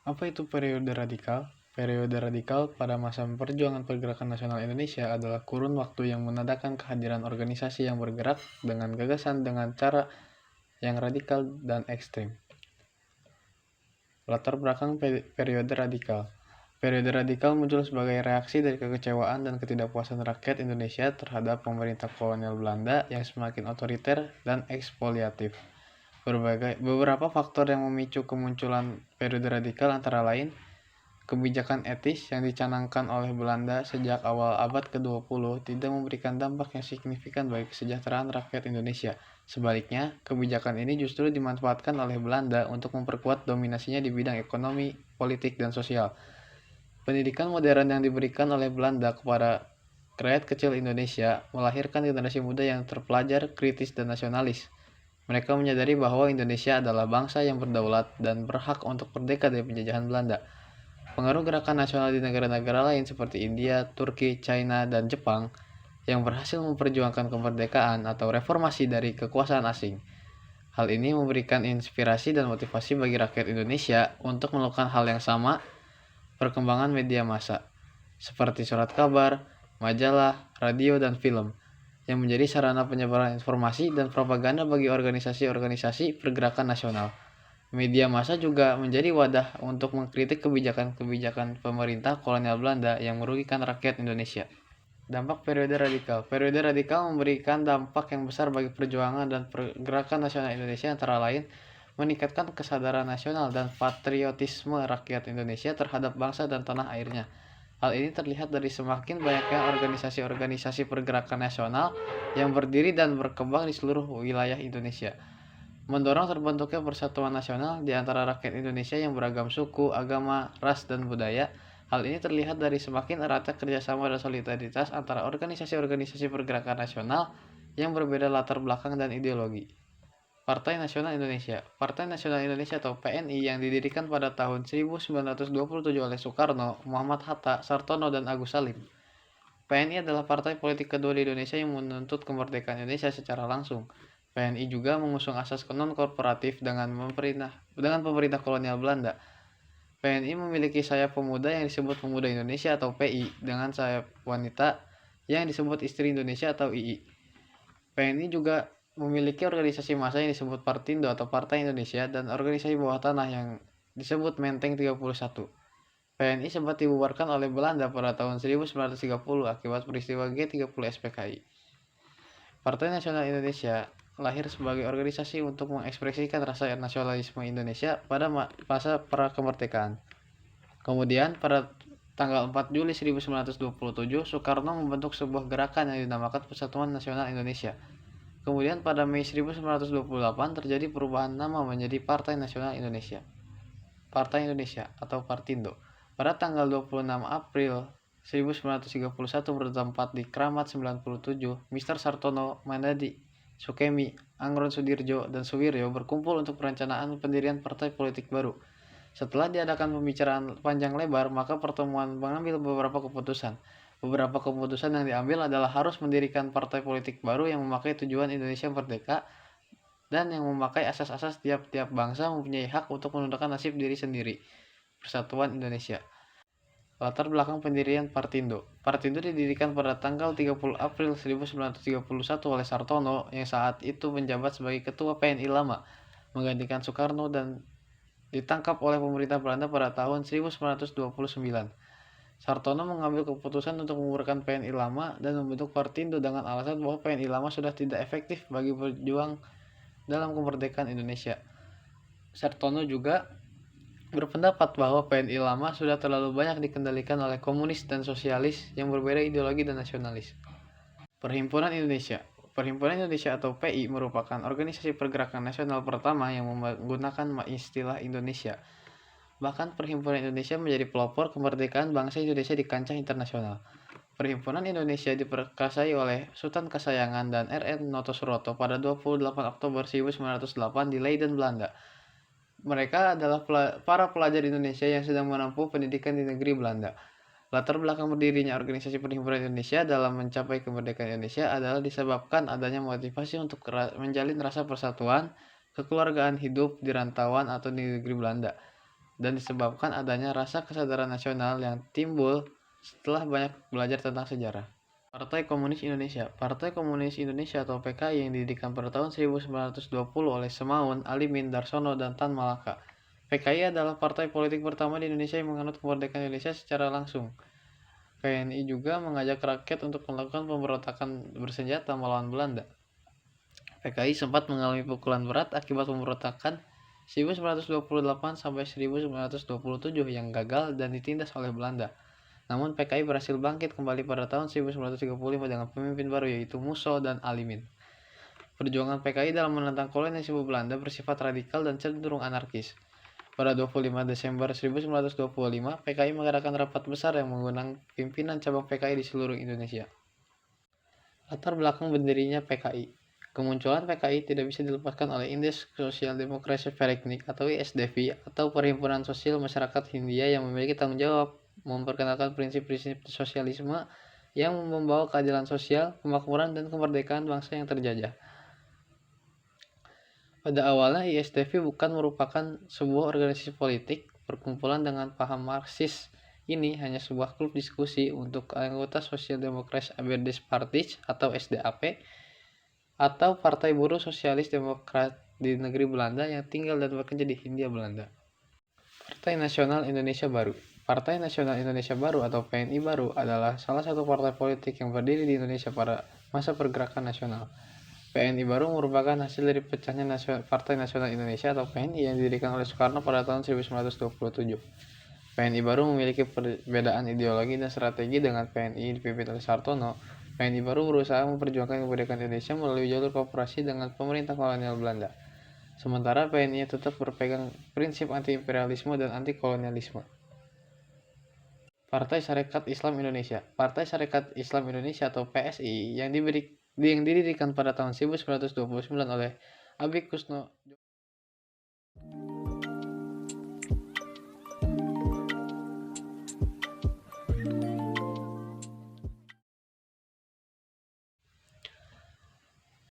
Apa itu periode radikal? Periode radikal pada masa perjuangan pergerakan nasional Indonesia adalah kurun waktu yang menandakan kehadiran organisasi yang bergerak dengan gagasan dengan cara yang radikal dan ekstrim. Latar belakang periode radikal. Periode radikal muncul sebagai reaksi dari kekecewaan dan ketidakpuasan rakyat Indonesia terhadap pemerintah kolonial Belanda yang semakin otoriter dan ekspoliatif. Beberapa faktor yang memicu kemunculan periode radikal antara lain kebijakan etis yang dicanangkan oleh Belanda sejak awal abad ke-20 tidak memberikan dampak yang signifikan bagi kesejahteraan rakyat Indonesia. Sebaliknya, kebijakan ini justru dimanfaatkan oleh Belanda untuk memperkuat dominasinya di bidang ekonomi, politik, dan sosial. Pendidikan modern yang diberikan oleh Belanda kepada rakyat kecil Indonesia melahirkan generasi muda yang terpelajar, kritis, dan nasionalis. Mereka menyadari bahwa Indonesia adalah bangsa yang berdaulat dan berhak untuk merdeka dari penjajahan Belanda. Pengaruh gerakan nasional di negara-negara lain seperti India, Turki, China, dan Jepang yang berhasil memperjuangkan kemerdekaan atau reformasi dari kekuasaan asing. Hal ini memberikan inspirasi dan motivasi bagi rakyat Indonesia untuk melakukan hal yang sama. Perkembangan media massa seperti surat kabar, majalah, radio, dan film yang menjadi sarana penyebaran informasi dan propaganda bagi organisasi-organisasi pergerakan nasional. Media massa juga menjadi wadah untuk mengkritik kebijakan-kebijakan pemerintah kolonial Belanda yang merugikan rakyat Indonesia. Dampak periode radikal. Periode radikal memberikan dampak yang besar bagi perjuangan dan pergerakan nasional Indonesia, antara lain meningkatkan kesadaran nasional dan patriotisme rakyat Indonesia terhadap bangsa dan tanah airnya. Hal ini terlihat dari semakin banyaknya organisasi-organisasi pergerakan nasional yang berdiri dan berkembang di seluruh wilayah Indonesia, mendorong terbentuknya persatuan nasional di antara rakyat Indonesia yang beragam suku, agama, ras, dan budaya. Hal ini terlihat dari semakin eratnya kerjasama dan solidaritas antara organisasi-organisasi pergerakan nasional yang berbeda latar belakang dan ideologi. Partai Nasional Indonesia. Partai Nasional Indonesia atau PNI yang didirikan pada tahun 1927 oleh Soekarno, Muhammad Hatta, Sartono, dan Agus Salim. PNI adalah partai politik kedua di Indonesia yang menuntut kemerdekaan Indonesia secara langsung. PNI juga mengusung asas non-kooperatif dengan pemerintah kolonial Belanda. PNI memiliki sayap pemuda yang disebut Pemuda Indonesia atau PI, dengan sayap wanita yang disebut Istri Indonesia atau II. PNI juga memiliki organisasi massa yang disebut Partindo atau Partai Indonesia dan organisasi bawah tanah yang disebut Menteng 31. PNI sempat dibubarkan oleh Belanda pada tahun 1930 akibat peristiwa G30 SPKI. Partai Nasional Indonesia lahir sebagai organisasi untuk mengekspresikan rasa nasionalisme Indonesia pada masa pra-kemerdekaan. Kemudian pada tanggal 4 Juli 1927, Soekarno membentuk sebuah gerakan yang dinamakan Persatuan Nasional Indonesia. Kemudian pada Mei 1928 terjadi perubahan nama menjadi Partai Nasional Indonesia. Partai Indonesia atau Partindo. Pada tanggal 26 April 1931 bertempat di Kramat 97, Mr. Sartono, Mandadi, Sukemi, Angron Sudirjo, dan Suwiryo berkumpul untuk perencanaan pendirian partai politik baru. Setelah diadakan pembicaraan panjang lebar, maka pertemuan mengambil beberapa keputusan. Beberapa keputusan yang diambil adalah harus mendirikan partai politik baru yang memakai tujuan Indonesia merdeka dan yang memakai asas-asas tiap-tiap bangsa mempunyai hak untuk menentukan nasib diri sendiri. Persatuan Indonesia. Latar belakang pendirian Partindo. Partindo didirikan pada tanggal 30 April 1931 oleh Sartono yang saat itu menjabat sebagai ketua PNI lama, menggantikan Soekarno, dan ditangkap oleh pemerintah Belanda pada tahun 1929. Sartono mengambil keputusan untuk membubarkan PNI lama dan membentuk Partindo dengan alasan bahwa PNI lama sudah tidak efektif bagi berjuang dalam kemerdekaan Indonesia. Sartono juga berpendapat bahwa PNI lama sudah terlalu banyak dikendalikan oleh komunis dan sosialis yang berbeda ideologi dan nasionalis. Perhimpunan Indonesia. Perhimpunan Indonesia atau PI merupakan organisasi pergerakan nasional pertama yang menggunakan istilah Indonesia. Bahkan Perhimpunan Indonesia menjadi pelopor kemerdekaan bangsa Indonesia di kancah internasional. Perhimpunan Indonesia diperkasai oleh Sultan Kasayangan dan R.N. Noto Suroto pada 28 Oktober 1908 di Leiden, Belanda. Mereka adalah para pelajar Indonesia yang sedang menempuh pendidikan di negeri Belanda. Latar belakang berdirinya organisasi Perhimpunan Indonesia dalam mencapai kemerdekaan Indonesia adalah disebabkan adanya motivasi untuk menjalin rasa persatuan, kekeluargaan hidup di rantauan atau di negeri Belanda. dan disebabkan adanya rasa kesadaran nasional yang timbul setelah banyak belajar tentang sejarah. Partai Komunis Indonesia. Partai Komunis Indonesia atau PKI yang didirikan pada tahun 1920 oleh Semaun, Alimin, Darsono, dan Tan Malaka. PKI adalah partai politik pertama di Indonesia yang menganut kemerdekaan Indonesia secara langsung. PNI juga mengajak rakyat untuk melakukan pemberontakan bersenjata melawan Belanda. PKI sempat mengalami pukulan berat akibat pemberontakan 1928 sampai 1927 yang gagal dan ditindas oleh Belanda. Namun PKI berhasil bangkit kembali pada tahun 1935 dengan pemimpin baru yaitu Musso dan Alimin. Perjuangan PKI dalam menentang kolonialisme Belanda bersifat radikal dan cenderung anarkis. Pada 25 Desember 1925, PKI mengadakan rapat besar yang mengundang pimpinan cabang PKI di seluruh Indonesia. Latar belakang berdirinya PKI. Kemunculan PKI tidak bisa dilepaskan oleh Indeks Sosial Demokrasi Veriknik atau ISDV atau Perhimpunan Sosial Masyarakat Hindia yang memiliki tanggung jawab memperkenalkan prinsip-prinsip sosialisme yang membawa keadilan sosial, kemakmuran, dan kemerdekaan bangsa yang terjajah. Pada awalnya ISDV bukan merupakan sebuah organisasi politik. Perkumpulan dengan paham Marxis ini hanya sebuah klub diskusi untuk anggota Social Democratic Arbeiders Party atau SDAP atau Partai Buruh Sosialis Demokrat di negeri Belanda yang tinggal dan bekerja di Hindia Belanda. Partai Nasional Indonesia Baru. Partai Nasional Indonesia Baru atau PNI Baru adalah salah satu partai politik yang berdiri di Indonesia pada masa pergerakan nasional. PNI Baru merupakan hasil dari pecahnya Partai Nasional Indonesia atau PNI yang didirikan oleh Soekarno pada tahun 1927. PNI Baru memiliki perbedaan ideologi dan strategi dengan PNI dipimpin oleh Sartono. PNI Baru berusaha memperjuangkan kemerdekaan Indonesia melalui jalur kooperasi dengan pemerintah kolonial Belanda. Sementara PNI tetap berpegang prinsip anti-imperialisme dan anti-kolonialisme. Partai Sarekat Islam Indonesia. Partai Sarekat Islam Indonesia atau PSI yang didirikan pada tahun 1929 oleh Abi Kusno